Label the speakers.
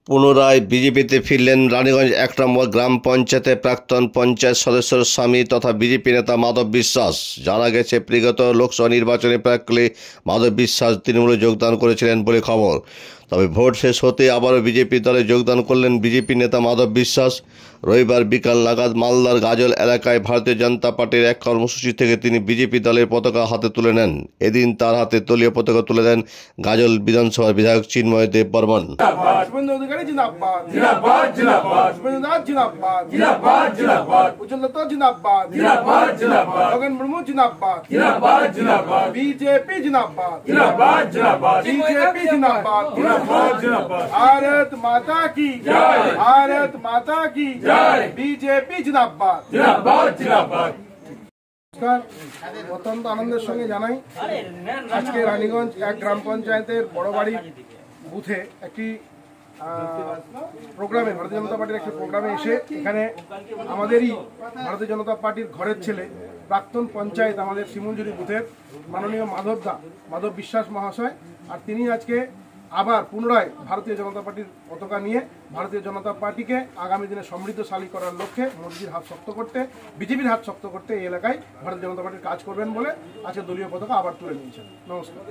Speaker 1: পুনরায় বিজেপিতে ফিরলেন রানীগঞ্জ ১ নম্বর গ্রাম পঞ্চায়েতের প্রাক্তন পঞ্চায়েত সদস্যের স্বামী তথা বিজেপি নেতা মাধব বিশ্বাস। জানা গেছে, বিগত লোকসভা নির্বাচনে প্রাক্কালে মাধব বিশ্বাস তৃণমূলে যোগদান করেছিলেন বলে খবর। তবে ভোট শেষ হতে আবারও বিজেপি দলে যোগদান করলেন বিজেপি নেতা মাধব বিশ্বাস। রবিবার বিকাল নাগাদ মালদার গাজল এলাকায় ভারতীয় জনতা পার্টির এক কর্মসূচি থেকে তিনি বিজেপি দলের পতাকা হাতে তুলে নেন। এদিন তার হাতে দলীয় পতাকা তুলে দেন গাজল বিধানসভার বিধায়ক চিন্ময় দেব বর্মন।
Speaker 2: भारत माता की जय, भारत माता की जय, बीजेपी जिंदाबाद, जिंदाबाद, जिंदाबाद। অত্যন্ত আনন্দের সঙ্গে জানাই আজকে রানীগঞ্জ ১ গ্রাম পঞ্চায়েতের বড়বাড়ি বুথে একটি প্রোগ্রামে ভারতীয় জনতা পার্টির একটি প্রোগ্রামে এসে এখানে আমাদেরই ভারতীয় জনতা পার্টির ঘরের ছেলে প্রাক্তন পঞ্চায়েত আমাদের শিমুলজুরি বুথের মাননীয় মাধব বিশ্বাস মহাশয়, আর তিনি আজকে আবার পুনরায় ভারতীয় জনতা পার্টির পতাকা নিয়ে ভারতীয় জনতা পার্টিকে আগামী দিনে সমৃদ্ধশালী করার লক্ষ্যে মোদিজির হাত শক্ত করতে, বিজেপির হাত শক্ত করতে এই এলাকায় ভারতীয় জনতা পার্টির কাজ করবেন বলে আজকে দলীয় পতাকা আবার তুলে নিয়েছেন। নমস্কার।